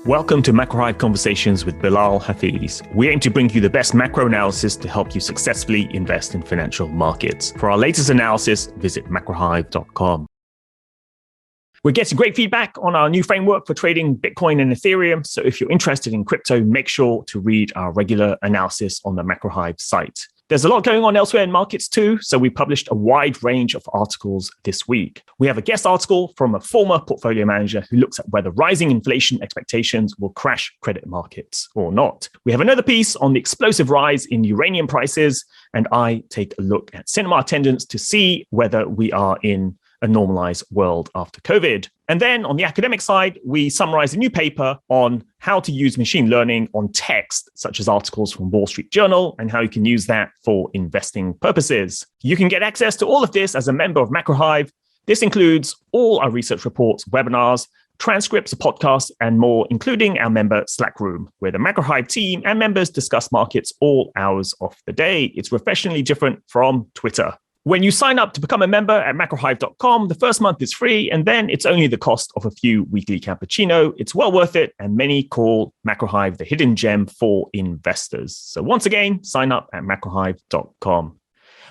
Welcome to Macro Hive Conversations with Bilal Hafiz. We aim to bring you the best macro analysis to help you successfully invest in financial markets. For our latest analysis, visit macrohive.com. We're getting great feedback on our new framework for trading Bitcoin and Ethereum. So if you're interested in crypto, make sure to read our regular analysis on the Macro Hive site. There's a lot going on elsewhere in markets too, so we published a wide range of articles this week. We have a guest article from a former portfolio manager who looks at whether rising inflation expectations will crash credit markets or not. We have another piece on the explosive rise in uranium prices, and I take a look at cinema attendance to see whether we are in a normalized world after COVID. And then on the academic side, we summarize a new paper on how to use machine learning on text, such as articles from Wall Street Journal, and how you can use that for investing purposes. You can get access to all of this as a member of Macro Hive. This includes all our research reports, webinars, transcripts, podcasts, and more, including our member Slack room, where the Macro Hive team and members discuss markets all hours of the day. It's refreshingly different from Twitter. When you sign up to become a member at macrohive.com, the first month is free, and then it's only the cost of a few weekly cappuccino. It's well worth it, and many call Macro Hive the hidden gem for investors. So once again, sign up at macrohive.com.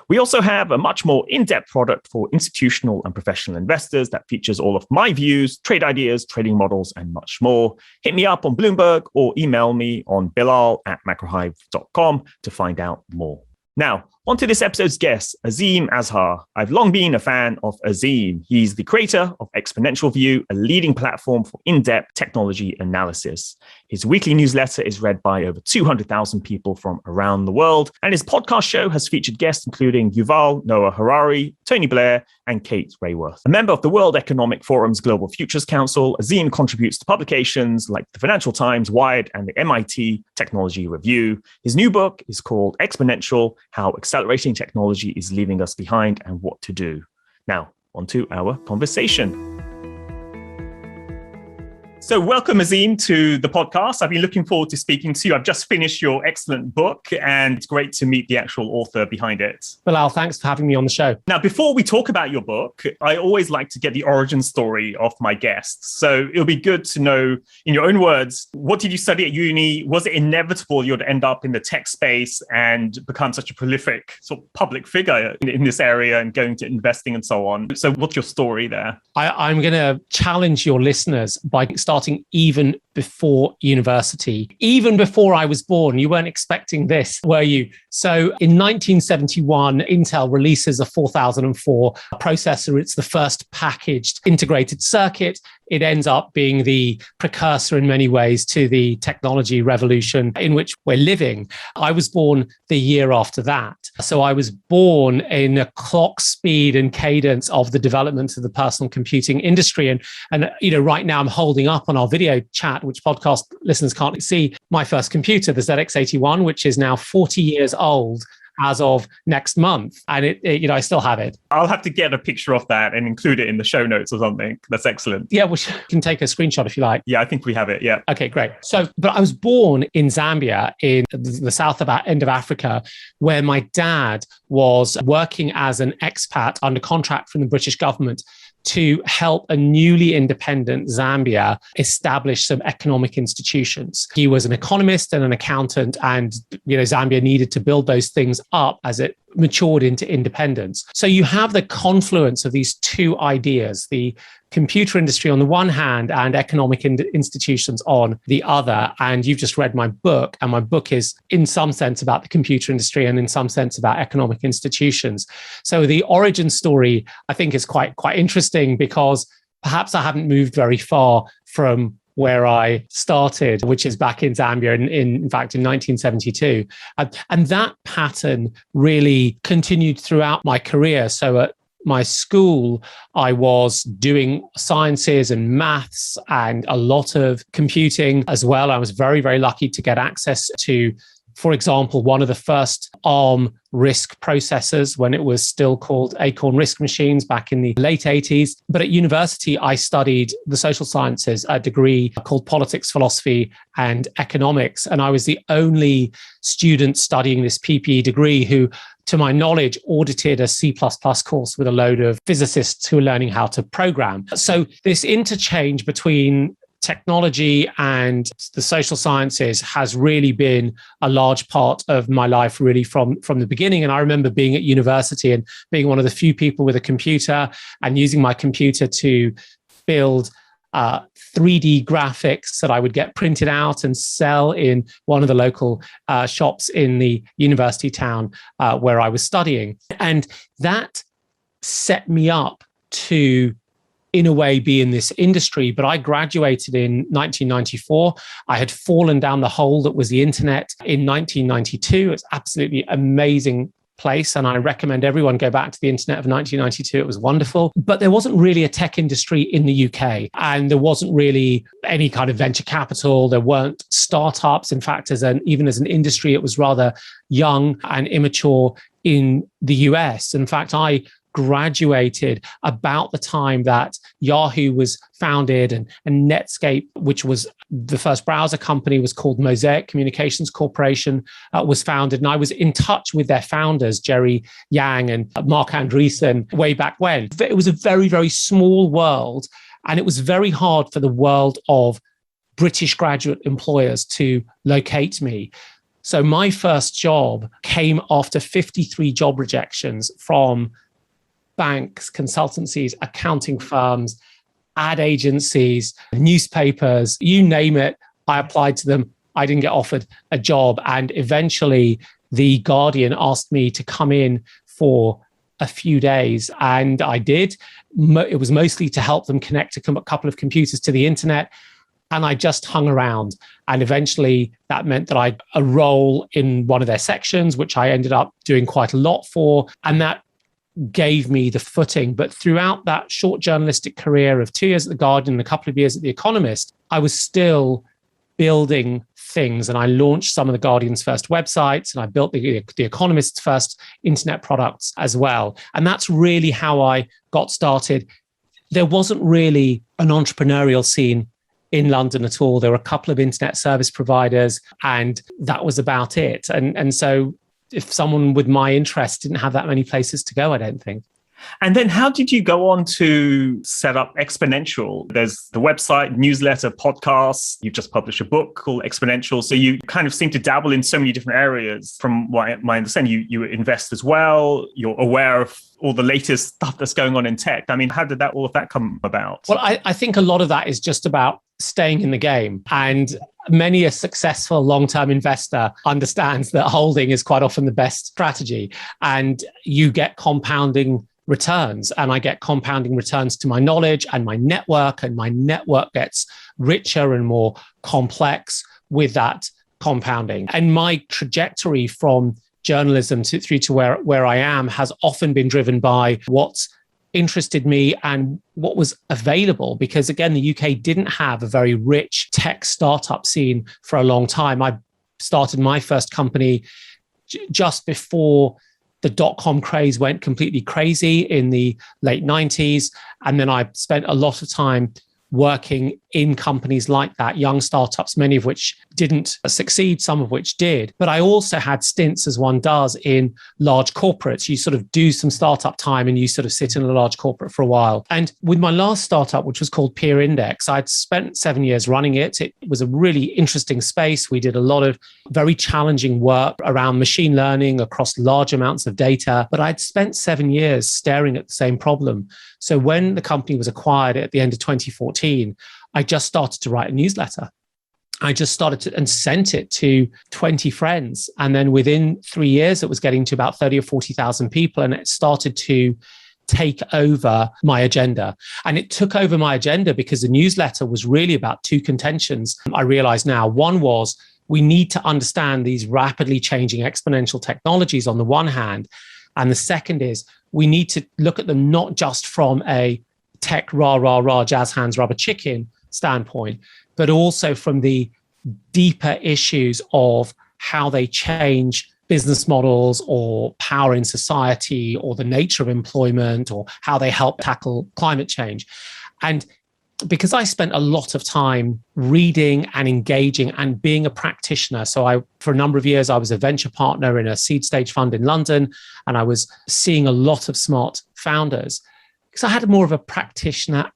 We also have a much more in-depth product for institutional and professional investors that features all of my views, trade ideas, trading models, and much more. Hit me up on Bloomberg or email me on bilal@macrohive.com to find out more. Now, on to this episode's guest, Azeem Azhar. I've long been a fan of Azeem. He's the creator of Exponential View, a leading platform for in-depth technology analysis. His weekly newsletter is read by over 200,000 people from around the world, and his podcast show has featured guests including Yuval Noah Harari, Tony Blair, and Kate Raworth. A member of the World Economic Forum's Global Futures Council, Azeem contributes to publications like the Financial Times, Wired, and the MIT Technology Review. His new book is called Exponential: How Accelerating Technology is Leaving Us Behind and What to Do. Now, on to our conversation. So welcome, Azeem, to the podcast. I've been looking forward to speaking to you. I've just finished your excellent book, and it's great to meet the actual author behind it. Bilal, thanks for having me on the show. Now, before we talk about your book, I always like to get the origin story of my guests. So it'll be good to know, in your own words, what did you study at uni? Was it inevitable you'd end up in the tech space and become such a prolific sort of public figure in this area and going to investing and so on? So what's your story there? I'm going to challenge your listeners by starting even before university. Even before I was born, you weren't expecting this, were you? So in 1971, Intel releases a 4004 processor. It's the first packaged integrated circuit. It ends up being the precursor in many ways to the technology revolution in which we're living. I was born the year after that. So I was born in a clock speed and cadence of the development of the personal computing industry. And right now I'm holding up on our video chat, which podcast listeners can't see, my first computer, the ZX81, which is now 40 years old as of next month. And I still have it. I'll have to get a picture of that and include it in the show notes or something. That's excellent. Yeah, we can take a screenshot if you like. Yeah, I think we have it. Yeah. Okay, great. But I was born in Zambia in the south end of Africa, where my dad was working as an expat under contract from the British government to help a newly independent Zambia establish some economic institutions. He was an economist and an accountant, and Zambia needed to build those things up as it matured into independence. So you have the confluence of these two ideas, the computer industry on the one hand and economic institutions on the other. And you've just read my book, and my book is in some sense about the computer industry and in some sense about economic institutions. So the origin story, I think, is quite interesting because perhaps I haven't moved very far from where I started, which is back in Zambia, in fact, in 1972. And that pattern really continued throughout my career. So at my school, I was doing sciences and maths and a lot of computing as well. I was very, very lucky to get access to, for example, one of the first ARM RISC processors when it was still called Acorn RISC machines back in the late 80s. But at university, I studied the social sciences, a degree called politics, philosophy, and economics. And I was the only student studying this PPE degree who, to my knowledge, audited a C++ course with a load of physicists who were learning how to program. So this interchange between technology and the social sciences has really been a large part of my life, really from the beginning. And I remember being at university and being one of the few people with a computer and using my computer to build 3D graphics that I would get printed out and sell in one of the local shops in the university town where I was studying. And that set me up to, in a way, be in this industry. But I graduated in 1994. I had fallen down the hole that was the internet in 1992. It's absolutely amazing place, and I recommend everyone go back to the internet of 1992. It was wonderful. But there wasn't really a tech industry in the UK, and there wasn't really any kind of venture capital. There weren't startups. In fact, even as an industry, it was rather young and immature in the US. In fact, I graduated about the time that Yahoo was founded, and Netscape, which was the first browser company, was called Mosaic Communications Corporation, was founded. And I was in touch with their founders, Jerry Yang and Mark Andreessen, way back when. It was a very, very small world, and it was very hard for the world of British graduate employers to locate me. So my first job came after 53 job rejections from banks, consultancies, accounting firms, ad agencies, newspapers, you name it. I applied to them. I didn't get offered a job. And eventually the Guardian asked me to come in for a few days. And I did. It was mostly to help them connect a couple of computers to the internet. And I just hung around. And eventually that meant that I had a role in one of their sections, which I ended up doing quite a lot for. And that gave me the footing. But throughout that short journalistic career of 2 years at The Guardian and a couple of years at The Economist, I was still building things. And I launched some of The Guardian's first websites, and I built the Economist's first internet products as well. And that's really how I got started. There wasn't really an entrepreneurial scene in London at all. There were a couple of internet service providers, and that was about it. And so if someone with my interest didn't have that many places to go, I don't think. And then how did you go on to set up Exponential? There's the website, newsletter, podcasts. You've just published a book called Exponential. So you kind of seem to dabble in so many different areas. From what I understand, you invest as well. You're aware of all the latest stuff that's going on in tech. I mean, how did all of that come about? Well, I think a lot of that is just about staying in the game. And many a successful long-term investor understands that holding is quite often the best strategy. And you get compounding returns, and I get compounding returns to my knowledge and my network gets richer and more complex with that compounding. And my trajectory from journalism through to where I am has often been driven by what's interested me and what was available, because again, the UK didn't have a very rich tech startup scene for a long time. I started my first company just before the dot-com craze went completely crazy in the late 90s. And then I spent a lot of time working in companies like that, young startups, many of which didn't succeed, some of which did. But I also had stints, as one does, in large corporates. You sort of do some startup time and you sort of sit in a large corporate for a while. And with my last startup, which was called Peer Index, I'd spent 7 years running it. It was a really interesting space. We did a lot of very challenging work around machine learning across large amounts of data. But I'd spent 7 years staring at the same problem. So when the company was acquired at the end of 2014, I just started to write a newsletter. I just started to and sent it to 20 friends. And then within 3 years, it was getting to about 30 or 40,000 people. And it started to take over my agenda. And it took over my agenda because the newsletter was really about two contentions. I realize now, one was we need to understand these rapidly changing exponential technologies on the one hand. And the second is we need to look at them not just from a tech rah, jazz hands, rubber chicken standpoint, but also from the deeper issues of how they change business models or power in society or the nature of employment or how they help tackle climate change. And because I spent a lot of time reading and engaging and being a practitioner. So for a number of years, I was a venture partner in a seed stage fund in London, and I was seeing a lot of smart founders. Because I had more of a practitioner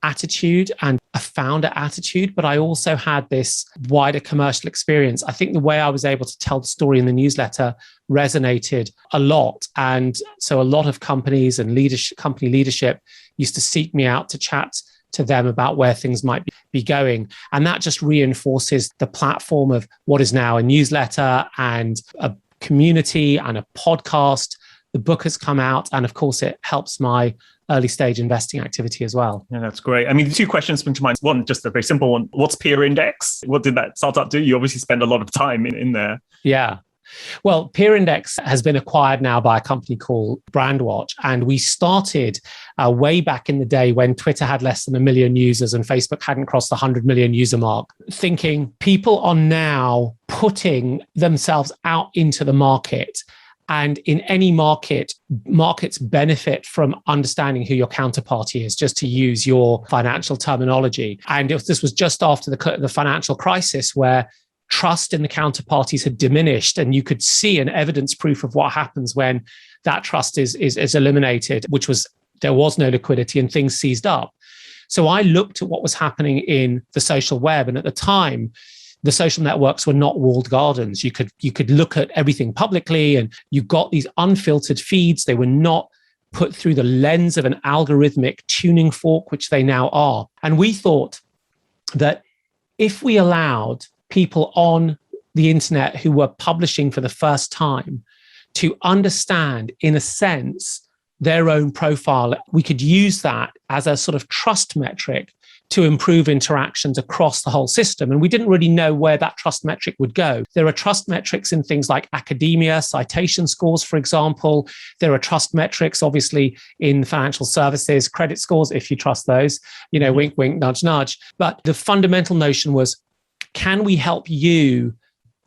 attitude and a founder attitude, but I also had this wider commercial experience. I think the way I was able to tell the story in the newsletter resonated a lot. And so a lot of companies and company leadership used to seek me out to chat to them about where things might be going. And that just reinforces the platform of what is now a newsletter and a community and a podcast. The book has come out, and of course it helps my early stage investing activity as well. Yeah, that's great. I mean, the two questions spring to mind. One, just a very simple one. What's Peer Index? What did that startup do? You obviously spend a lot of time in there. Yeah. Well, Peer Index has been acquired now by a company called Brandwatch. And we started way back in the day when Twitter had less than 1 million users and Facebook hadn't crossed the 100 million user mark, thinking people are now putting themselves out into the market. And in any market, markets benefit from understanding who your counterparty is, just to use your financial terminology. And this was just after the financial crisis, where trust in the counterparties had diminished, and you could see an evidence proof of what happens when that trust is eliminated, which was there was no liquidity and things seized up. So I looked at what was happening in the social web, and at the time, the social networks were not walled gardens. You could look at everything publicly, and you got these unfiltered feeds. They were not put through the lens of an algorithmic tuning fork, which they now are. And we thought that if we allowed people on the internet who were publishing for the first time to understand, in a sense, their own profile, we could use that as a sort of trust metric to improve interactions across the whole system. And we didn't really know where that trust metric would go. There are trust metrics in things like academia, citation scores, for example. There are trust metrics, obviously, in financial services, credit scores, if you trust those, wink, wink, nudge, nudge. But the fundamental notion was, can we help you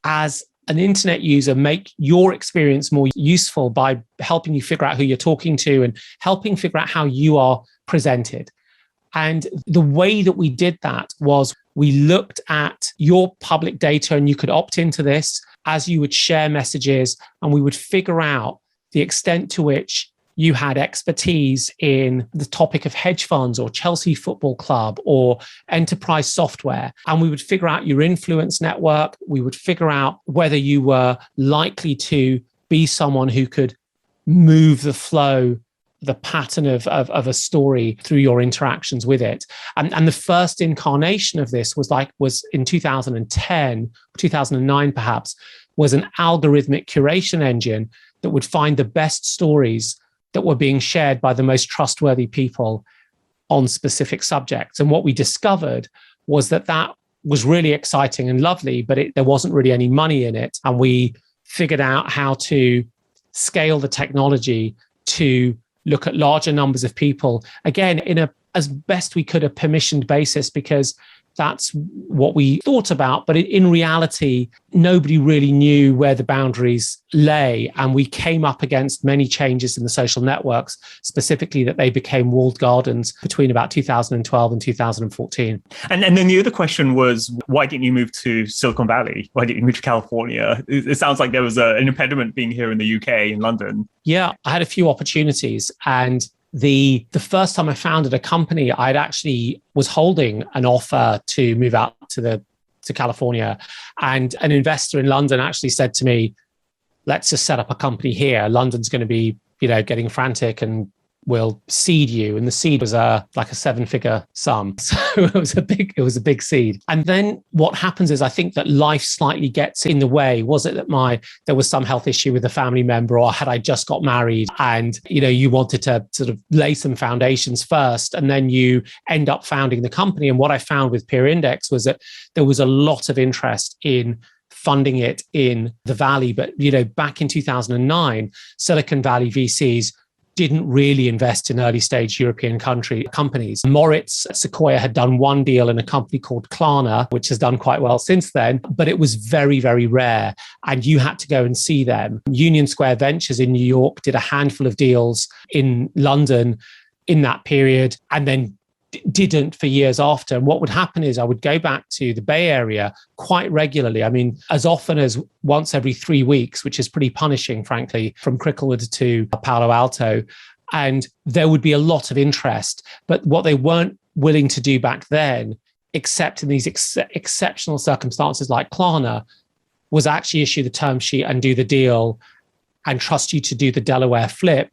as an internet user make your experience more useful by helping you figure out who you're talking to and helping figure out how you are presented? And the way that we did that was we looked at your public data, and you could opt into this as you would share messages, and we would figure out the extent to which you had expertise in the topic of hedge funds or Chelsea Football Club or enterprise software. And we would figure out your influence network. We would figure out whether you were likely to be someone who could move the flow, the pattern of a story through your interactions with it. And the first incarnation of this was in 2010, 2009 perhaps, was an algorithmic curation engine that would find the best stories that were being shared by the most trustworthy people on specific subjects. And what we discovered was that was really exciting and lovely, but there wasn't really any money in it. And we figured out how to scale the technology to look at larger numbers of people, again, as best we could, a permissioned basis, because that's what we thought about. But in reality, nobody really knew where the boundaries lay. And we came up against many changes in the social networks, specifically that they became walled gardens between about 2012 and 2014. And then the other question was, why didn't you move to Silicon Valley? Why didn't you move to California? It sounds like there was an impediment being here in the UK, in London. Yeah, I had a few opportunities. And the first time I founded a company, I'd actually was holding an offer to move out to California. And an investor in London actually said to me, let's just set up a company here. London's going to be, getting frantic, and we'll seed you. And the seed was like a 7-figure sum. So it was a big seed. And then what happens is, I think that life slightly gets in the way. Was it that there was some health issue with a family member, or had I just got married and, you wanted to sort of lay some foundations first, and then you end up founding the company. And what I found with Peer Index was that there was a lot of interest in funding it in the Valley. But, back in 2009, Silicon Valley VCs didn't really invest in early stage European companies. Moritz at Sequoia had done one deal in a company called Klarna, which has done quite well since then, but it was very, very rare. And you had to go and see them. Union Square Ventures in New York did a handful of deals in London in that period, and then didn't for years after. And what would happen is I would go back to the Bay Area quite regularly. I mean, as often as once every 3 weeks, which is pretty punishing, frankly, from Cricklewood to Palo Alto. And there would be a lot of interest. But what they weren't willing to do back then, except in these exceptional circumstances like Klarna, was actually issue the term sheet and do the deal and trust you to do the Delaware flip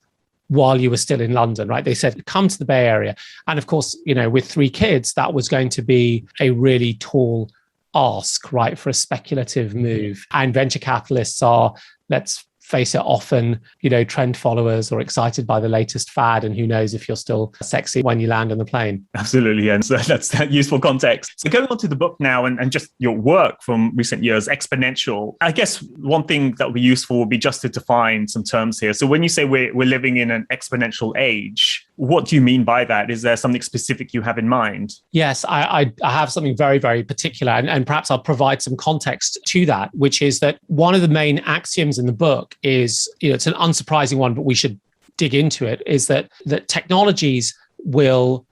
while you were still in London, right? They said, come to the Bay Area. And of course, with 3 kids, that was going to be a really tall ask, right, for a speculative move. And venture capitalists are, let's face it, often, trend followers or excited by the latest fad. And who knows if you're still sexy when you land on the plane. Absolutely. And so that's that useful context. So going on to the book now and just your work from recent years, Exponential, I guess one thing that would be useful would be just to define some terms here. So when you say we're living in an exponential age, what do you mean by that? Is there something specific you have in mind? Yes, I have something very, very particular. And perhaps I'll provide some context to that, which is that one of the main axioms in the book is, it's an unsurprising one, but we should dig into it, is that technologies will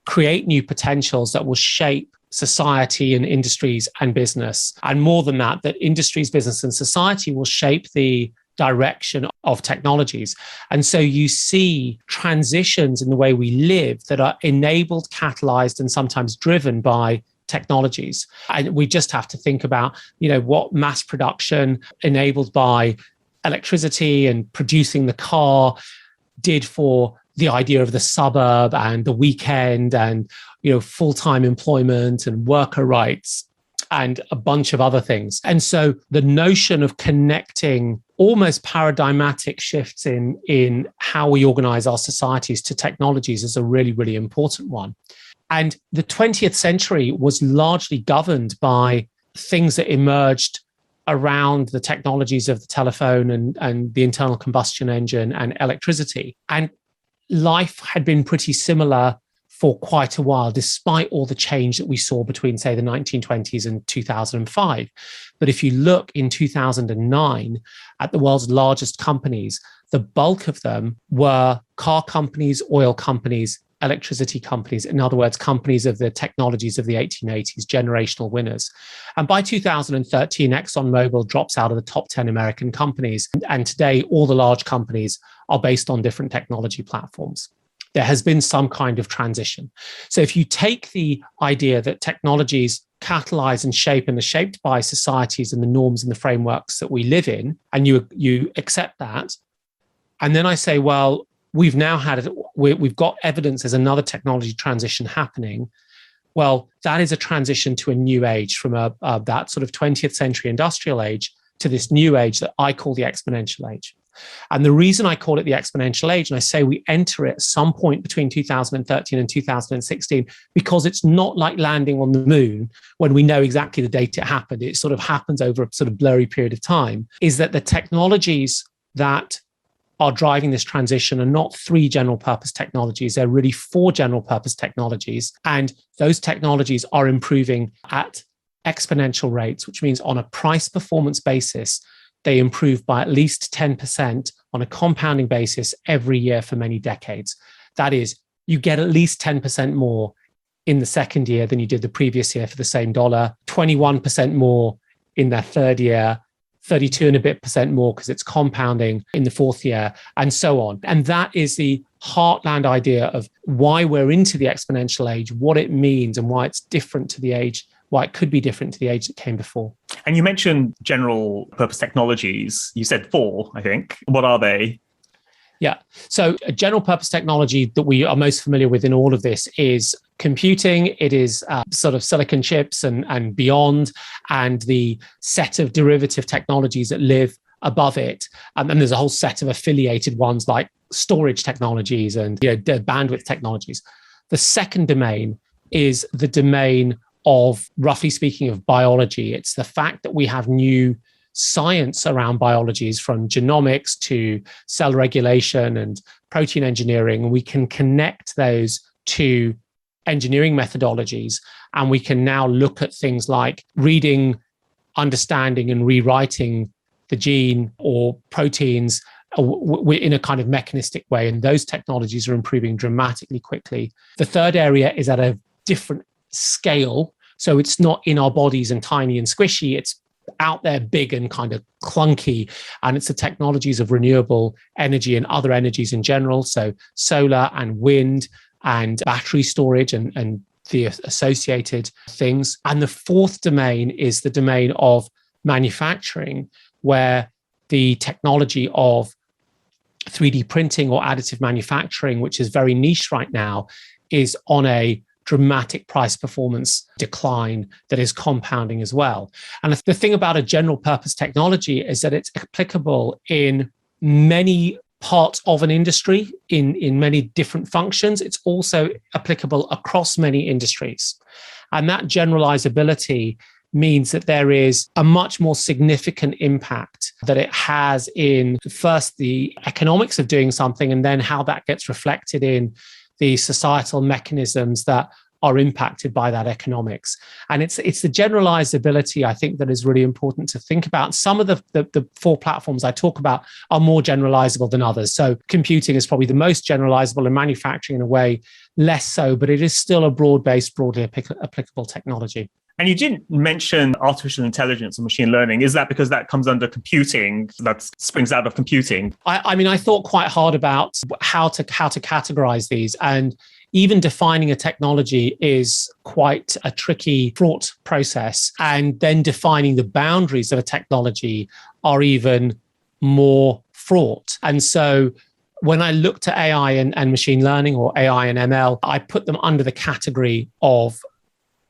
create new potentials that will shape society and industries and business. And more than that, that industries, business, and society will shape the direction of technologies. And so you see transitions in the way we live that are enabled, catalyzed, and sometimes driven by technologies. And we just have to think about, what mass production enabled by electricity and producing the car did for the idea of the suburb and the weekend and, full-time employment and worker rights and a bunch of other things. And so the notion of connecting almost paradigmatic shifts in how we organize our societies to technologies is a really, really important one. And the 20th century was largely governed by things that emerged around the technologies of the telephone and the internal combustion engine and electricity. And life had been pretty similar for quite a while, despite all the change that we saw between, say, the 1920s and 2005. But if you look in 2009 at the world's largest companies, the bulk of them were car companies, oil companies, electricity companies, in other words, companies of the technologies of the 1880s, generational winners. And by 2013, ExxonMobil drops out of the top 10 American companies. And today, all the large companies are based on different technology platforms. There has been some kind of transition. So if you take the idea that technologies catalyze and shape and are shaped by societies and the norms and the frameworks that we live in, and you accept that, and then I say, well, we've got evidence there's another technology transition happening. Well, that is a transition to a new age from that sort of 20th century industrial age to this new age that I call the exponential age. And the reason I call it the exponential age, and I say we enter it at some point between 2013 and 2016, because it's not like landing on the moon when we know exactly the date it happened. It sort of happens over a sort of blurry period of time, is that the technologies that are driving this transition are not 3 general purpose technologies. They're really 4 general purpose technologies. And those technologies are improving at exponential rates, which means on a price performance basis, they improve by at least 10% on a compounding basis every year for many decades. That is, you get at least 10% more in the second year than you did the previous year for the same dollar, 21% more in their third year, 32 and a bit percent more because it's compounding in the fourth year, and so on. And that is the heartland idea of why we're into the exponential age, what it means, and why it's different to the age, why it could be different to the age that came before. And you mentioned general purpose technologies. You said 4, I think. What are they? Yeah. So a general purpose technology that we are most familiar with in all of this is computing. It is sort of silicon chips and beyond, and the set of derivative technologies that live above it. And there's a whole set of affiliated ones like storage technologies and bandwidth technologies. The second domain is the domain of, roughly speaking, of biology. It's the fact that we have new science around biologies, from genomics to cell regulation and protein engineering, and we can connect those to engineering methodologies. And we can now look at things like reading, understanding, and rewriting the gene or proteins in a kind of mechanistic way. And those technologies are improving dramatically quickly. The third area is at a different scale. So it's not in our bodies and tiny and squishy. It's out there big and kind of clunky. And it's the technologies of renewable energy and other energies in general. So solar and wind and battery storage and the associated things. And the fourth domain is the domain of manufacturing, where the technology of 3D printing or additive manufacturing, which is very niche right now, is on a dramatic price performance decline that is compounding as well. And the thing about a general purpose technology is that it's applicable in many parts of an industry, in many different functions. It's also applicable across many industries. And that generalizability means that there is a much more significant impact that it has in first the economics of doing something, and then how that gets reflected in the societal mechanisms that are impacted by that economics. And it's the generalizability, I think, that is really important to think about. Some of the four platforms I talk about are more generalizable than others. So computing is probably the most generalizable, and manufacturing in a way less so, but it is still a broad-based, broadly applicable technology. And you didn't mention artificial intelligence and machine learning. Is that because that comes under computing, that springs out of computing? I mean, I thought quite hard about how to categorize these. And even defining a technology is quite a tricky, fraught process. And then defining the boundaries of a technology are even more fraught. And so when I looked at AI and machine learning, or AI and ML, I put them under the category of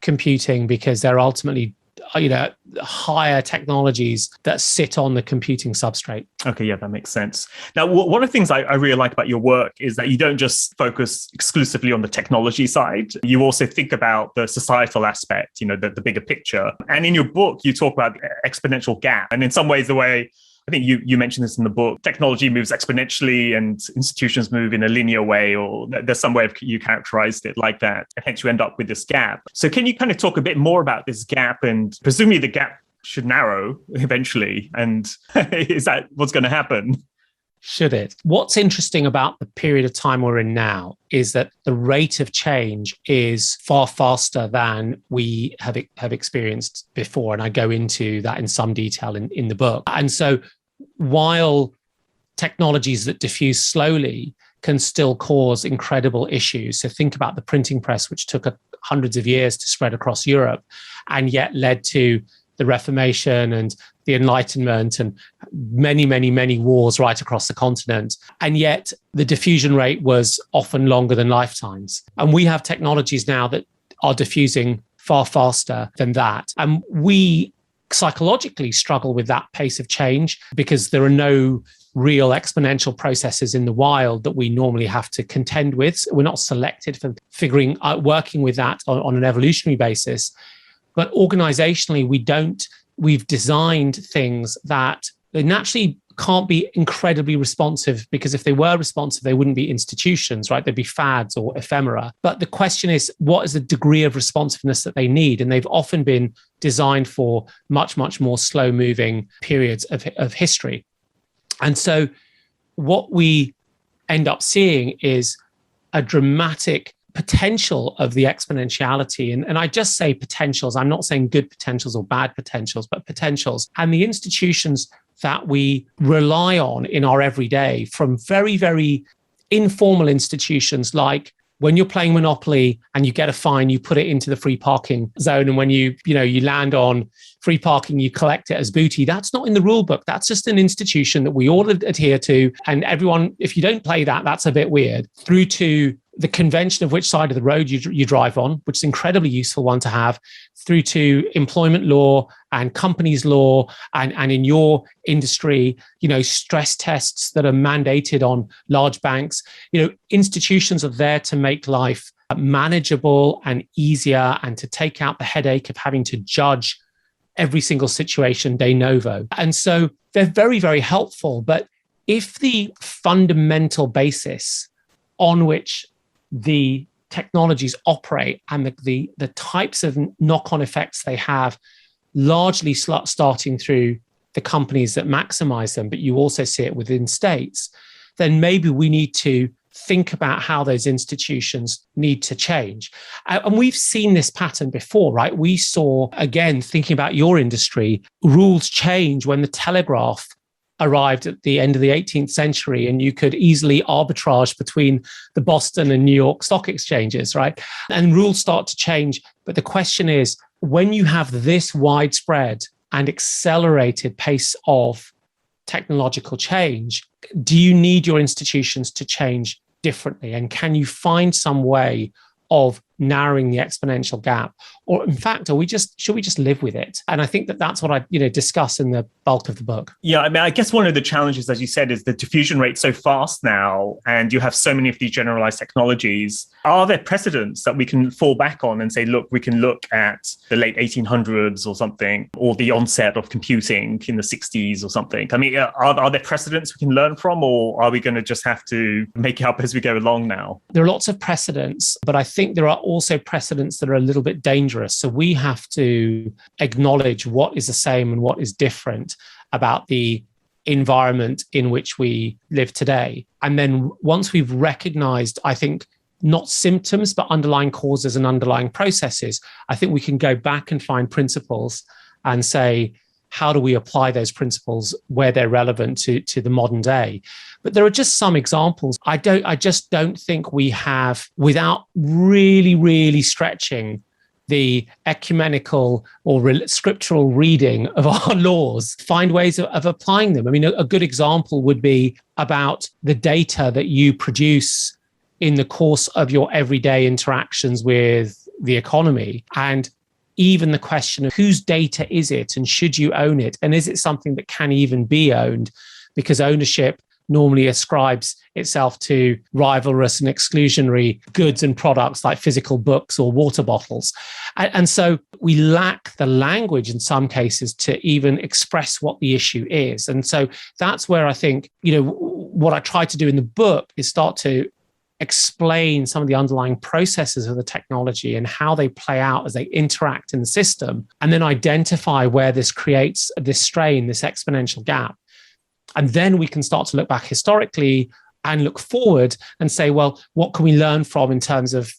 computing, because they're ultimately, higher technologies that sit on the computing substrate. Okay, yeah, that makes sense. Now, one of the things I really like about your work is that you don't just focus exclusively on the technology side. You also think about the societal aspect, the bigger picture. And in your book, you talk about the exponential gap. And in some ways, the way I think you mentioned this in the book, technology moves exponentially and institutions move in a linear way, or there's some way of you characterized it like that. And hence you end up with this gap. So can you kind of talk a bit more about this gap? And presumably the gap should narrow eventually. And is that what's going to happen? Should it? What's interesting about the period of time we're in now is that the rate of change is far faster than we have experienced before. And I go into that in some detail in the book. And so while technologies that diffuse slowly can still cause incredible issues, so think about the printing press, which took hundreds of years to spread across Europe and yet led to the Reformation and the Enlightenment and many, many, many wars right across the continent. And yet the diffusion rate was often longer than lifetimes. And we have technologies now that are diffusing far faster than that. And we psychologically struggle with that pace of change because there are no real exponential processes in the wild that we normally have to contend with. We're not selected for figuring out, working with that on an evolutionary basis. But organizationally, we've designed things that they naturally can't be incredibly responsive, because if they were responsive, they wouldn't be institutions, right? They'd be fads or ephemera. But the question is, what is the degree of responsiveness that they need? And they've often been designed for much, much more slow moving periods of history. And so what we end up seeing is a dramatic potential of the exponentiality. And I just say potentials. I'm not saying good potentials or bad potentials, but potentials. And the institutions that we rely on in our everyday, from very, very informal institutions, like when you're playing Monopoly and you get a fine, you put it into the free parking zone. And when you land on free parking, you collect it as booty. That's not in the rule book. That's just an institution that we all adhere to. And everyone, if you don't play that, that's a bit weird. Through to the convention of which side of the road you drive on, which is an incredibly useful one to have, through to employment law and companies law, and in your industry, stress tests that are mandated on large banks. Institutions are there to make life manageable and easier, and to take out the headache of having to judge every single situation de novo. And so they're very, very helpful. But if the fundamental basis on which the technologies operate and the types of knock-on effects they have, largely starting through the companies that maximize them, but you also see it within states, then maybe we need to think about how those institutions need to change. And we've seen this pattern before, right? We saw, again, thinking about your industry, rules change when the telegraph arrived at the end of the 18th century, and you could easily arbitrage between the Boston and New York stock exchanges, right? And rules start to change. But the question is, when you have this widespread and accelerated pace of technological change, do you need your institutions to change differently? And can you find some way of narrowing the exponential gap? Or in fact, should we just live with it? And I think that's what I discuss in the bulk of the book. Yeah, I mean, I guess one of the challenges, as you said, is the diffusion rate so fast now, and you have so many of these generalized technologies. Are there precedents that we can fall back on and say, look, we can look at the late 1800s or something, or the onset of computing in the 60s or something? I mean, are there precedents we can learn from, or are we going to just have to make it up as we go along now? There are lots of precedents, but I think there are also precedents that are a little bit dangerous. So we have to acknowledge what is the same and what is different about the environment in which we live today. And then once we've recognized, I think, not symptoms, but underlying causes and underlying processes, I think we can go back and find principles and say, how do we apply those principles where they're relevant to the modern day? But there are just some examples. I just don't think we have, without really, really stretching the ecumenical or scriptural reading of our laws, find ways of applying them. I mean, a good example would be about the data that you produce in the course of your everyday interactions with the economy. And even the question of whose data is it and should you own it? And is it something that can even be owned? Because ownership normally ascribes itself to rivalrous and exclusionary goods and products like physical books or water bottles. And so we lack the language in some cases to even express what the issue is. And so that's where I think, what I try to do in the book is start to explain some of the underlying processes of the technology and how they play out as they interact in the system, and then identify where this creates this strain, this exponential gap. And then we can start to look back historically and look forward and say, well, what can we learn from in terms of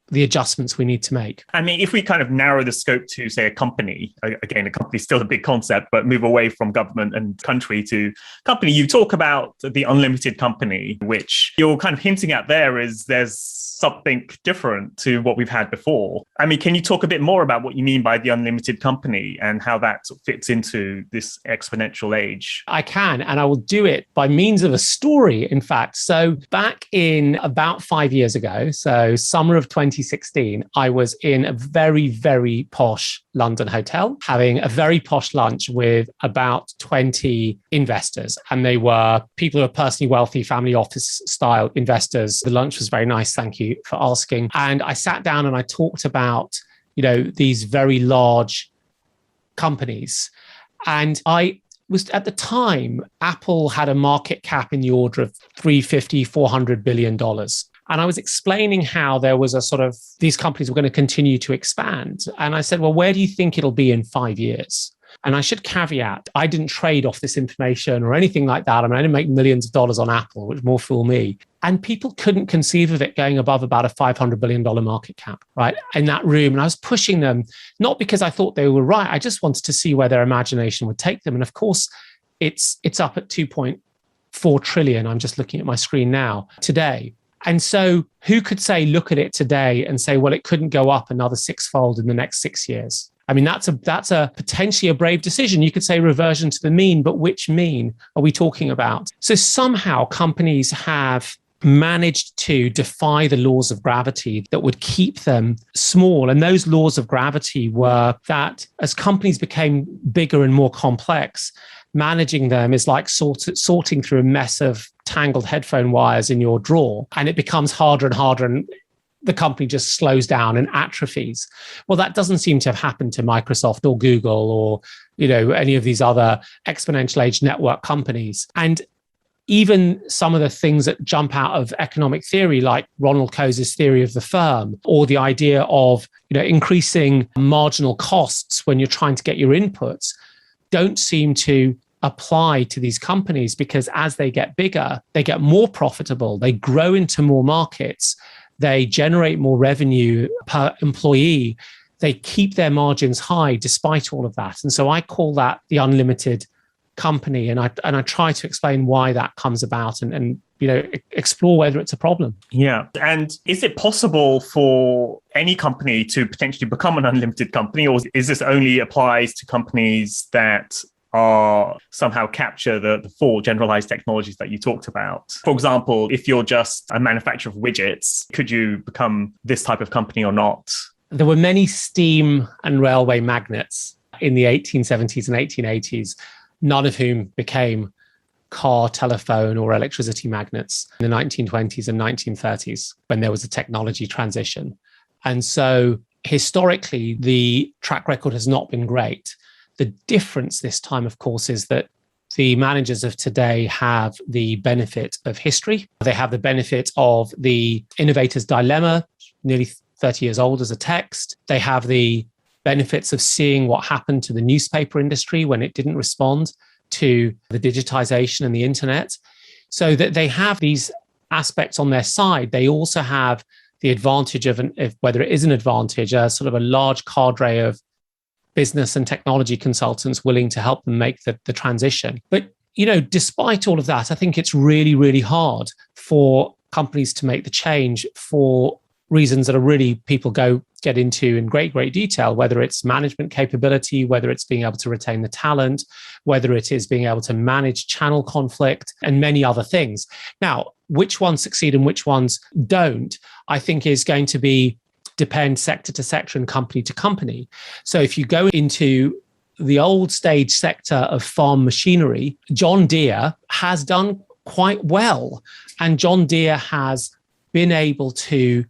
the adjustments we need to make? I mean, if we kind of narrow the scope to, say, a company, again, a company is still a big concept, but move away from government and country to company, you talk about the unlimited company, which you're kind of hinting at there is there's something different to what we've had before. I mean, can you talk a bit more about what you mean by the unlimited company and how that sort of fits into this exponential age? I can, and I will do it by means of a story, in fact. So back in about 5 years ago, so summer of 2016, I was in a very, very posh London hotel, having a very posh lunch with about 20 investors. And they were people who are personally wealthy, family office style investors. The lunch was very nice. Thank you for asking. And I sat down and I talked about, these very large companies. And I was, at the time, Apple had a market cap in the order of $350, $400 billion. And I was explaining how there was a sort of, these companies were going to continue to expand. And I said, well, where do you think it'll be in 5 years? And I should caveat, I didn't trade off this information or anything like that. I mean, I didn't make millions of dollars on Apple, which more fool me. And people couldn't conceive of it going above about a $500 billion market cap, right, in that room. And I was pushing them, not because I thought they were right. I just wanted to see where their imagination would take them. And of course, it's up at 2.4 trillion. I'm just looking at my screen now today. And so who could say, look at it today and say, well, it couldn't go up another sixfold in the next 6 years? I mean, that's a potentially a brave decision. You could say reversion to the mean, but which mean are we talking about? So somehow companies have managed to defy the laws of gravity that would keep them small. And those laws of gravity were that as companies became bigger and more complex, managing them is like sorting through a mess of tangled headphone wires in your drawer, and it becomes harder and harder, and the company just slows down and atrophies. Well, that doesn't seem to have happened to Microsoft or Google or any of these other exponential age network companies. And even some of the things that jump out of economic theory, like Ronald Coase's theory of the firm, or the idea of increasing marginal costs when you're trying to get your inputs, don't seem to apply to these companies, because as they get bigger, they get more profitable, they grow into more markets, they generate more revenue per employee, they keep their margins high despite all of that. And so I call that the unlimited company, and I try to explain why that comes about and explore whether it's a problem. Yeah. And is it possible for any company to potentially become an unlimited company, or is this only applies to companies that are somehow capture the four generalized technologies that you talked about? For example, if you're just a manufacturer of widgets, could you become this type of company or not? There were many steam and railway magnates in the 1870s and 1880s, none of whom became car, telephone, or electricity magnates in the 1920s and 1930s when there was a technology transition. And so historically, the track record has not been great. The difference this time, of course, is that the managers of today have the benefit of history. They have the benefit of the innovator's dilemma, nearly 30 years old as a text. They have the benefits of seeing what happened to the newspaper industry when it didn't respond to the digitization and the internet. So that they have these aspects on their side. They also have the advantage of, whether it is an advantage, a sort of a large cadre of business and technology consultants willing to help them make the transition. But, despite all of that, I think it's really, really hard for companies to make the change for reasons that are really people get into in great detail, whether it's management capability, whether it's being able to retain the talent, whether it is being able to manage channel conflict and many other things. Now, which ones succeed and which ones don't, I think is going to depend sector to sector and company to company. So if you go into the old stage sector of farm machinery, John Deere has done quite well. And John Deere has been able to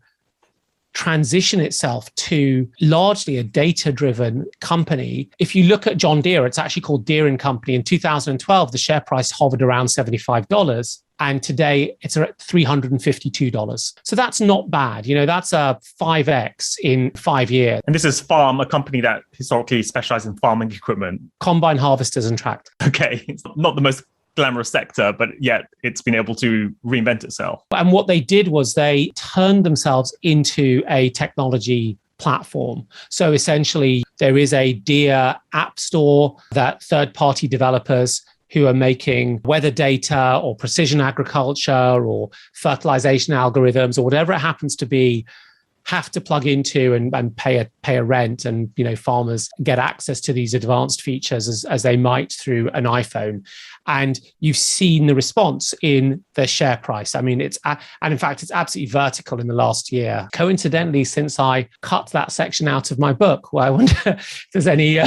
transition itself to largely a data-driven company. If you look at John Deere, it's actually called Deere and Company. In 2012, the share price hovered around $75. And today it's at $352. So that's not bad. That's a 5x in 5 years. And this is Farm, a company that historically specializes in farming equipment. Combine harvesters and tractors. Okay. It's not the most glamorous sector, but yet it's been able to reinvent itself. And what they did was they turned themselves into a technology platform. So essentially, there is a Deere app store that third-party developers who are making weather data or precision agriculture or fertilization algorithms or whatever it happens to be, have to plug into and pay a rent, and farmers get access to these advanced features as they might through an iPhone. And you've seen the response in the share price. I mean, and in fact, it's absolutely vertical in the last year. Coincidentally, since I cut that section out of my book, well, I wonder if there's any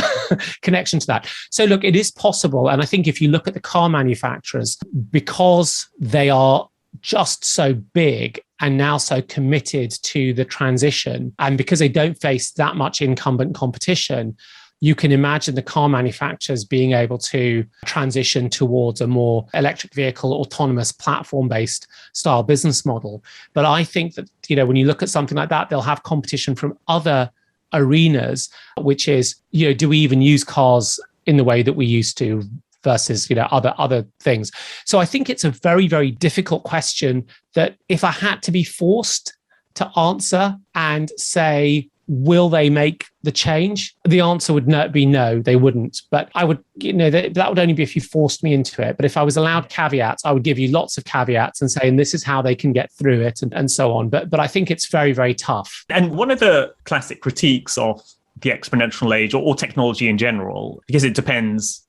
connection to that. So look, it is possible. And I think if you look at the car manufacturers, because they are just so big and now so committed to the transition, and because they don't face that much incumbent competition, you can imagine the car manufacturers being able to transition towards a more electric vehicle, autonomous platform-based style business model. But I think that, when you look at something like that, they'll have competition from other arenas, which is, do we even use cars in the way that we used to versus, other things. So I think it's a very, very difficult question that if I had to be forced to answer and say, will they make the change? The answer would be no, they wouldn't. But I would, that would only be if you forced me into it. But if I was allowed caveats, I would give you lots of caveats and say, and this is how they can get through it and so on. But I think it's very, very tough. And one of the classic critiques of the exponential age or technology in general, because it depends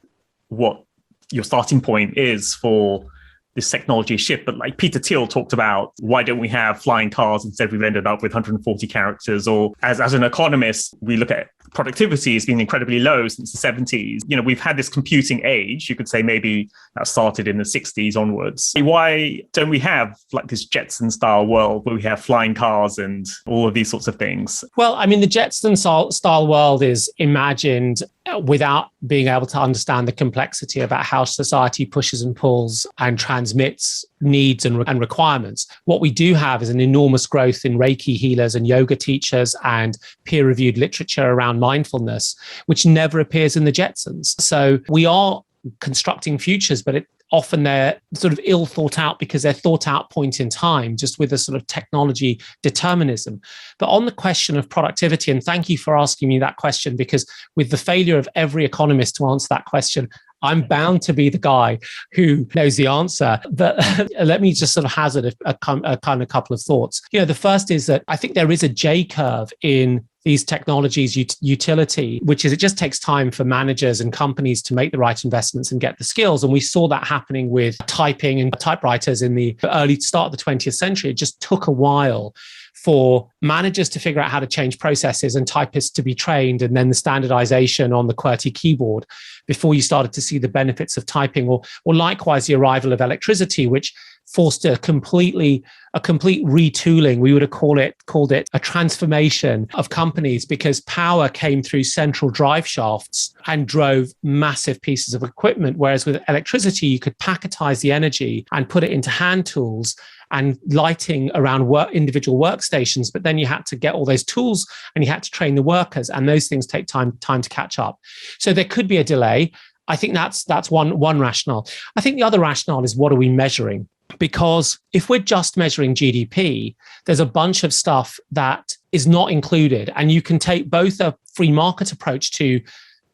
what your starting point is for this technology shift. But like Peter Thiel talked about, why don't we have flying cars? Instead, we've ended up with 140 characters. Or as an economist, we look at productivity has been incredibly low since the 70s. We've had this computing age. You could say maybe that started in the 60s onwards. Why don't we have like this Jetson style world where we have flying cars and all of these sorts of things? Well, I mean, the Jetson style world is imagined without being able to understand the complexity about how society pushes and pulls and transmits needs and requirements. What we do have is an enormous growth in Reiki healers and yoga teachers and peer-reviewed literature around mindfulness, which never appears in the Jetsons. So we are constructing futures, but often they're sort of ill thought out because they're thought out point in time, just with a sort of technology determinism. But on the question of productivity, and thank you for asking me that question, because with the failure of every economist to answer that question, I'm bound to be the guy who knows the answer. But let me just sort of hazard a kind of couple of thoughts. The first is that I think there is a J curve in these technologies utility, which is it just takes time for managers and companies to make the right investments and get the skills. And we saw that happening with typing and typewriters in the early start of the 20th century. It just took a while for managers to figure out how to change processes and typists to be trained, and then the standardization on the QWERTY keyboard before you started to see the benefits of typing, or likewise the arrival of electricity, which forced a complete retooling. We would have called it a transformation of companies, because power came through central drive shafts and drove massive pieces of equipment. Whereas with electricity, you could packetize the energy and put it into hand tools and lighting around individual workstations. But then you had to get all those tools and you had to train the workers, and those things take time to catch up. So there could be a delay. I think that's one rationale. I think the other rationale is, what are we measuring? Because if we're just measuring GDP, there's a bunch of stuff that is not included. And you can take both a free market approach to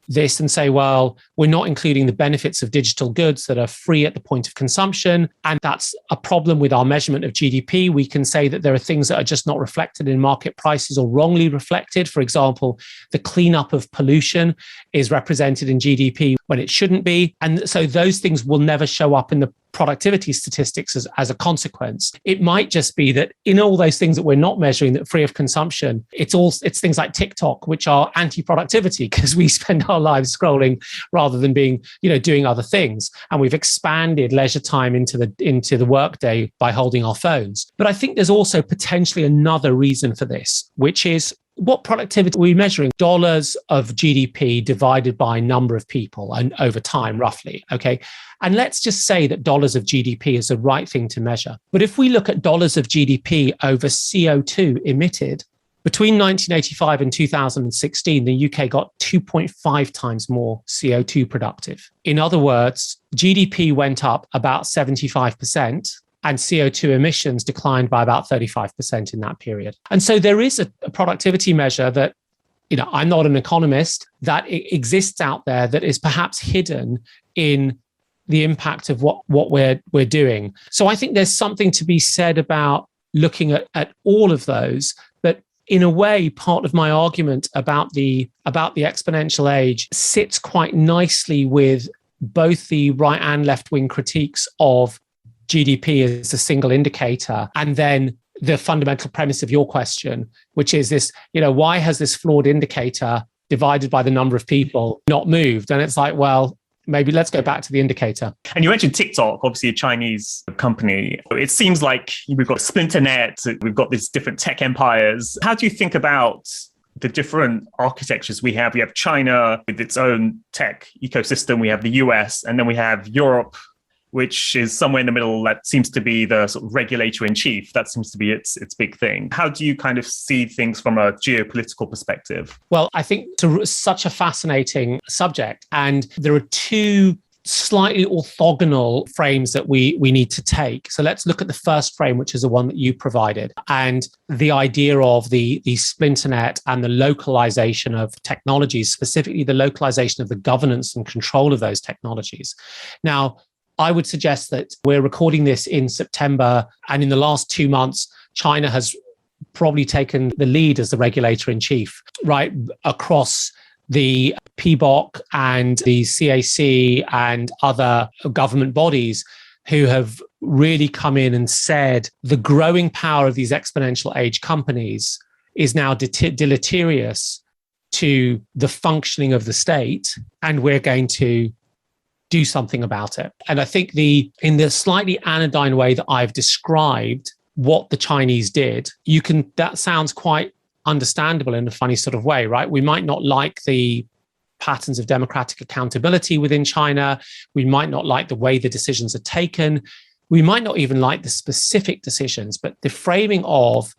this and say, well, we're not including the benefits of digital goods that are free at the point of consumption. And that's a problem with our measurement of GDP. We can say that there are things that are just not reflected in market prices or wrongly reflected. For example, the cleanup of pollution is represented in GDP when it shouldn't be. And so those things will never show up in the productivity statistics as a consequence. It might just be that in all those things that we're not measuring that free of consumption, it's things like TikTok, which are anti-productivity, because we spend our lives scrolling rather than being, doing other things. And we've expanded leisure time into the workday by holding our phones. But I think there's also potentially another reason for this, which is, what productivity are we measuring? Dollars of GDP divided by number of people and over time, roughly. Okay. And let's just say that dollars of GDP is the right thing to measure. But if we look at dollars of GDP over CO2 emitted, between 1985 and 2016, the UK got 2.5 times more CO2 productive. In other words, GDP went up about 75%. And CO2 emissions declined by about 35% in that period. And so there is a productivity measure that, I'm not an economist, that exists out there that is perhaps hidden in the impact of what we're doing. So I think there's something to be said about looking at all of those. But in a way, part of my argument about the exponential age sits quite nicely with both the right and left wing critiques of GDP as a single indicator, and then the fundamental premise of your question, which is this, why has this flawed indicator divided by the number of people not moved? And it's like, well, maybe let's go back to the indicator. And you mentioned TikTok, obviously a Chinese company. It seems like we've got Splinternet, we've got these different tech empires. How do you think about the different architectures we have? We have China with its own tech ecosystem, we have the US, and then we have Europe, which is somewhere in the middle. That seems to be the sort of regulator in chief. That seems to be its big thing. How do you kind of see things from a geopolitical perspective? Well, I think it's such a fascinating subject. And there are two slightly orthogonal frames that we need to take. So let's look at the first frame, which is the one that you provided, and the idea of the splinternet and the localization of technologies, specifically the localization of the governance and control of those technologies. Now, I would suggest that we're recording this in September, and in the last 2 months, China has probably taken the lead as the regulator in chief, right, across the PBOC and the CAC and other government bodies, who have really come in and said the growing power of these exponential age companies is now deleterious to the functioning of the state, and we're going to do something about it. And I think in the slightly anodyne way that I've described what the Chinese did, that sounds quite understandable in a funny sort of way, right? We might not like the patterns of democratic accountability within China. We might not like the way the decisions are taken. We might not even like the specific decisions, but the framing of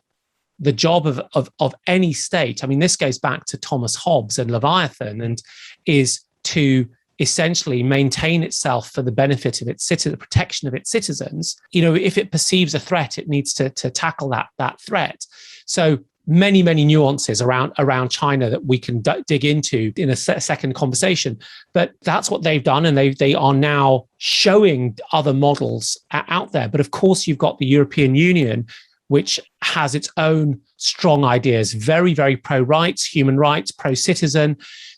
the job of any state, I mean, this goes back to Thomas Hobbes and Leviathan, and is to essentially maintain itself for the benefit of its citizens, the protection of its citizens. If it perceives a threat, it needs to tackle that threat. So many, many nuances around China that we can dig into in a second conversation. But that's what they've done. And they are now showing other models out there. But of course, you've got the European Union, which has its own strong ideas, very, very pro-rights, human rights, pro-citizen.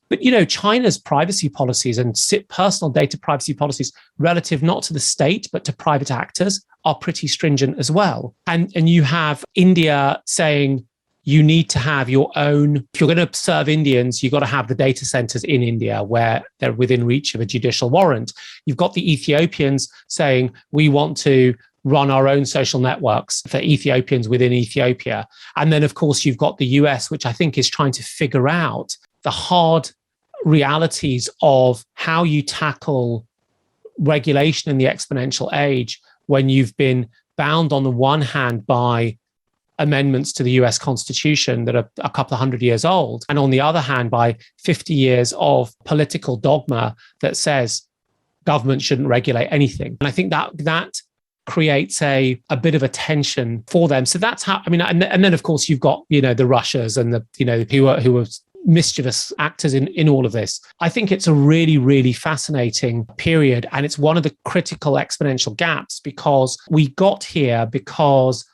But, China's privacy policies and personal data privacy policies relative not to the state, but to private actors are pretty stringent as well. And you have India saying you need to have your own, if you're going to serve Indians, you've got to have the data centers in India where they're within reach of a judicial warrant. You've got the Ethiopians saying we want to run our own social networks for Ethiopians within Ethiopia. And then, of course, you've got the US, which I think is trying to figure out the hard realities of how you tackle regulation in the exponential age when you've been bound on the one hand by amendments to the US Constitution that are a couple of hundred years old, and on the other hand by 50 years of political dogma that says government shouldn't regulate anything. And I think that creates a bit of a tension for them. So that's how, and then of course you've got, the Russias and the, who are mischievous actors in all of this. I think it's a really, really fascinating period. And it's one of the critical exponential gaps because we got here because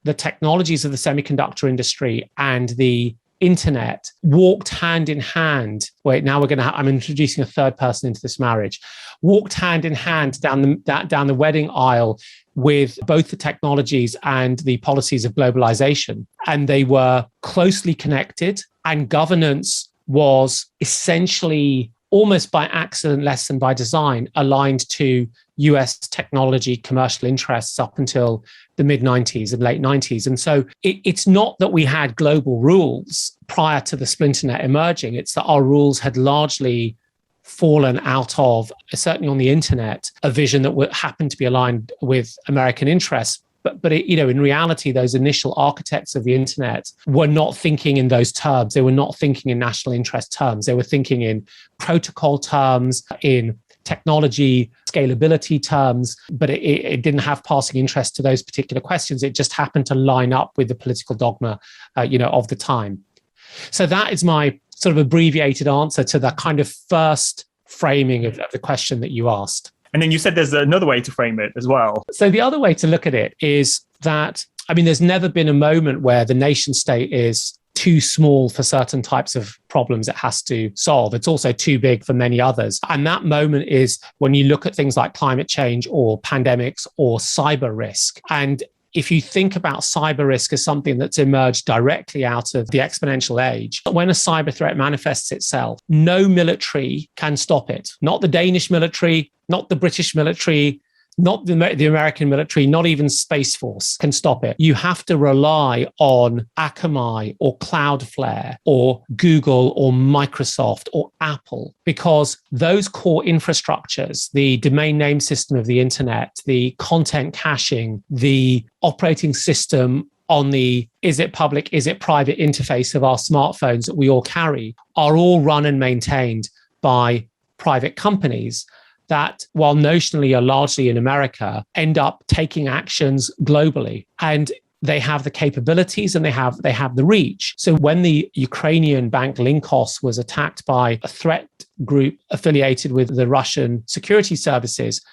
the technologies of the semiconductor industry and the internet walked hand in hand. Wait, now I'm introducing a third person into this marriage. Walked hand in hand down the wedding aisle with both the technologies and the policies of globalization. And they were closely connected, and governance was essentially almost by accident, less than by design, aligned to US technology commercial interests up until the mid-90s and late 90s. And so it's not that we had global rules prior to the splinternet emerging. It's that our rules had largely fallen out of, certainly on the internet, a vision that happened to be aligned with American interests. But in reality, those initial architects of the internet were not thinking in those terms. They were not thinking in national interest terms. They were thinking in protocol terms, in technology scalability terms, but it didn't have passing interest to those particular questions. It just happened to line up with the political dogma, of the time. So that is my sort of abbreviated answer to the kind of first framing of the question that you asked. And then you said there's another way to frame it as well. So the other way to look at it is that, there's never been a moment where the nation state is too small for certain types of problems it has to solve. It's also too big for many others. And that moment is when you look at things like climate change or pandemics or cyber risk. And if you think about cyber risk as something that's emerged directly out of the exponential age, when a cyber threat manifests itself, no military can stop it. Not the Danish military, not the British military, not the American military, not even Space Force can stop it. You have to rely on Akamai or Cloudflare or Google or Microsoft or Apple, because those core infrastructures, the domain name system of the internet, the content caching, the operating system on the is it public, is it private interface of our smartphones that we all carry, are all run and maintained by private companies that, while notionally are largely in America, end up taking actions globally. And they have the capabilities and they have the reach. So when the Ukrainian bank Linkos was attacked by a threat group affiliated with the Russian security services,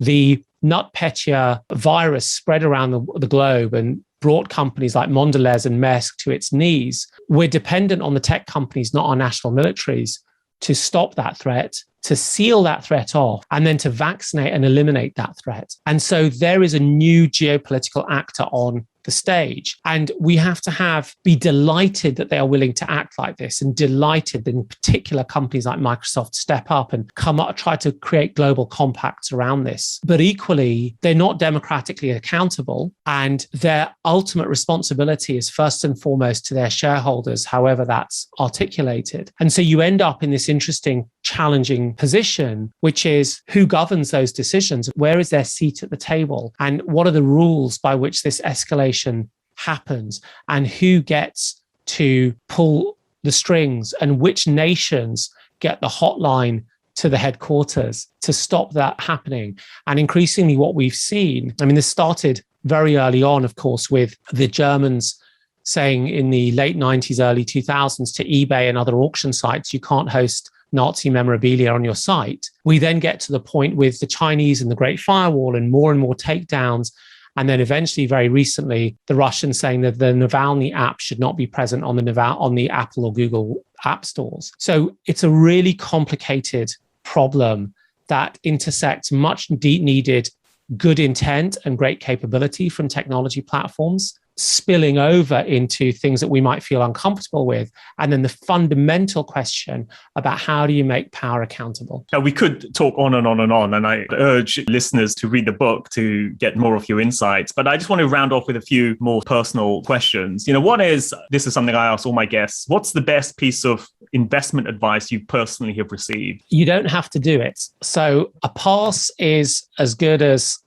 the NotPetya virus spread around the globe and brought companies like Mondelez and Maersk to its knees. We're dependent on the tech companies, not our national militaries, to stop that threat, to seal that threat off, and then to vaccinate and eliminate that threat. And so there is a new geopolitical actor on the stage. And we have to be delighted that they are willing to act like this, and delighted that in particular companies like Microsoft step up and come up, try to create global compacts around this. But equally, they're not democratically accountable, and their ultimate responsibility is first and foremost to their shareholders, however that's articulated. And so you end up in this interesting, challenging position, which is who governs those decisions? Where is their seat at the table? And what are the rules by which this escalation happens, and who gets to pull the strings, and which nations get the hotline to the headquarters to stop that happening? And increasingly what we've seen, this started very early on, of course, with the Germans saying in the late 90s, early 2000s to eBay and other auction sites, you can't host Nazi memorabilia on your site. We then get to the point with the Chinese and the Great Firewall and more takedowns. And then eventually, very recently, the Russians saying that the Navalny app should not be present on the Apple or Google app stores. So it's a really complicated problem that intersects much needed good intent and great capability from technology platforms, spilling over into things that we might feel uncomfortable with. And then the fundamental question about how do you make power accountable? Now, we could talk on and on and on, and I urge listeners to read the book to get more of your insights. But I just want to round off with a few more personal questions. One is, this is something I ask all my guests, what's the best piece of investment advice you personally have received? You don't have to do it. So a pass is as good as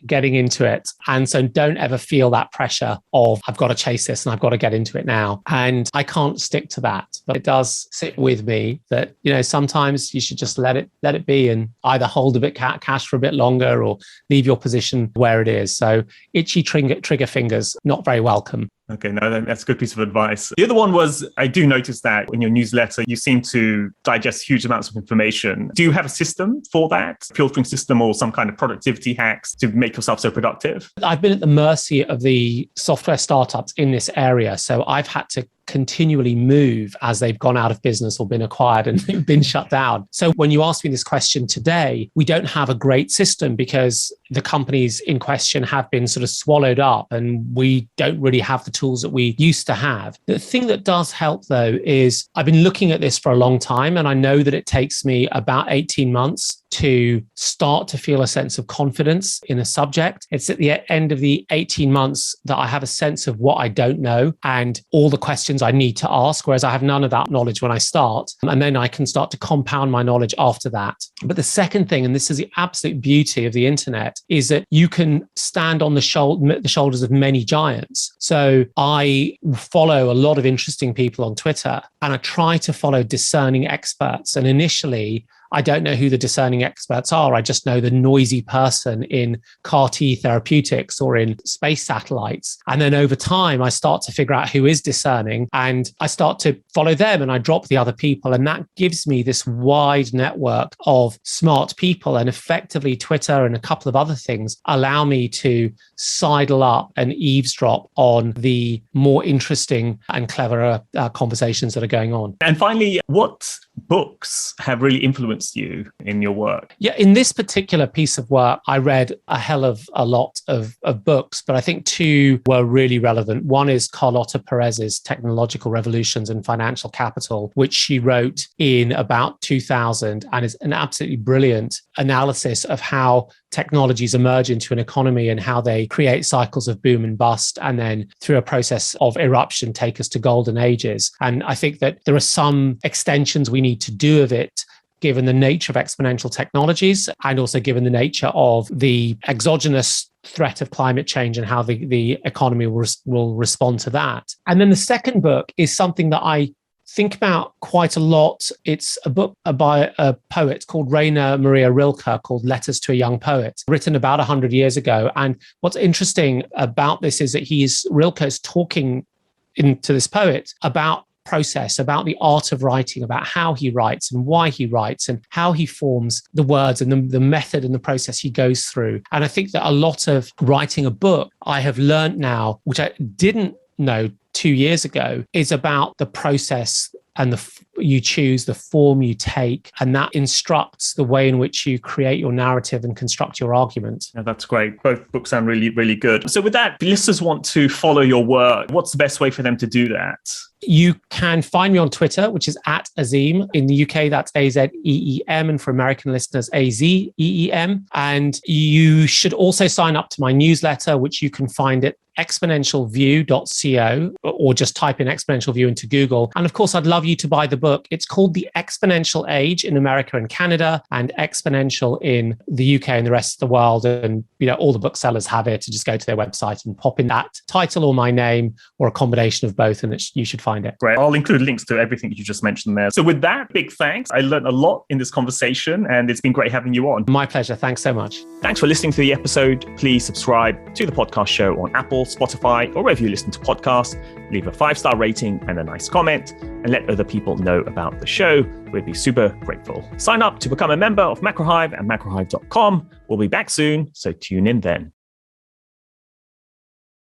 getting into it. And so don't ever feel that pressure of, I've got to chase this and I've got to get into it now. And I can't stick to that. But it does sit with me that, sometimes you should just let it be and either hold a bit cash for a bit longer or leave your position where it is. So itchy trigger fingers, not very welcome. Okay, no, that's a good piece of advice. The other one was, I do notice that in your newsletter, you seem to digest huge amounts of information. Do you have a system for that? Filtering system or some kind of productivity hacks to make yourself so productive? I've been at the mercy of the software startups in this area. So I've had to continually move as they've gone out of business or been acquired and been shut down. So when you ask me this question today, we don't have a great system because the companies in question have been sort of swallowed up and we don't really have the tools that we used to have. The thing that does help though is I've been looking at this for a long time and I know that it takes me about 18 months to start to feel a sense of confidence in a subject. It's at the end of the 18 months that I have a sense of what I don't know and all the questions I need to ask, whereas I have none of that knowledge when I start. And then I can start to compound my knowledge after that. But the second thing, and this is the absolute beauty of the internet, is that you can stand on the shoulders of many giants. So I follow a lot of interesting people on Twitter and I try to follow discerning experts. And initially, I don't know who the discerning experts are. I just know the noisy person in CAR-T therapeutics or in space satellites. And then over time, I start to figure out who is discerning and I start to follow them and I drop the other people. And that gives me this wide network of smart people. And effectively, Twitter and a couple of other things allow me to sidle up and eavesdrop on the more interesting and cleverer conversations that are going on. And finally, what books have really influenced you in your work? Yeah, in this particular piece of work, I read a hell of a lot of books, but I think two were really relevant. One is Carlota Perez's Technological Revolutions and Financial Capital, which she wrote in about 2000 and is an absolutely brilliant analysis of how technologies emerge into an economy and how they create cycles of boom and bust, and then through a process of eruption take us to golden ages. And I think that there are some extensions we need to do of it, given the nature of exponential technologies and also given the nature of the exogenous threat of climate change and how the economy will respond to that. And then the second book is something that I think about quite a lot. It's a book by a poet called Rainer Maria Rilke called Letters to a Young Poet, written about 100 years ago. And what's interesting about this is that Rilke is talking to this poet about process, about the art of writing, about how he writes and why he writes and how he forms the words and the method and the process he goes through. And I think that a lot of writing a book I have learned now, which I didn't know 2 years ago, is about the process and you choose the form you take, and that instructs the way in which you create your narrative and construct your argument. Yeah, that's great. Both books sound really, really good. So with that, if listeners want to follow your work, what's the best way for them to do that? You can find me on Twitter, which is at Azeem. In the UK, that's AZEEM. And for American listeners, AZEEM. And you should also sign up to my newsletter, which you can find at exponentialview.co, or just type in Exponential View into Google. And of course, I'd love you to buy the book book. It's called The Exponential Age in America and Canada, and Exponential in the UK and the rest of the world. And all the booksellers have it. So just go to their website and pop in that title or my name or a combination of both, and you should find it. Great. I'll include links to everything you just mentioned there. So with that, big thanks. I learned a lot in this conversation, and it's been great having you on. My pleasure. Thanks so much. Thanks for listening to the episode. Please subscribe to the podcast show on Apple, Spotify, or wherever you listen to podcasts. Leave a 5-star rating and a nice comment, and let other people know about the show. We'd be super grateful. Sign up to become a member of MacroHive at macrohive.com. We'll be back soon, so tune in then.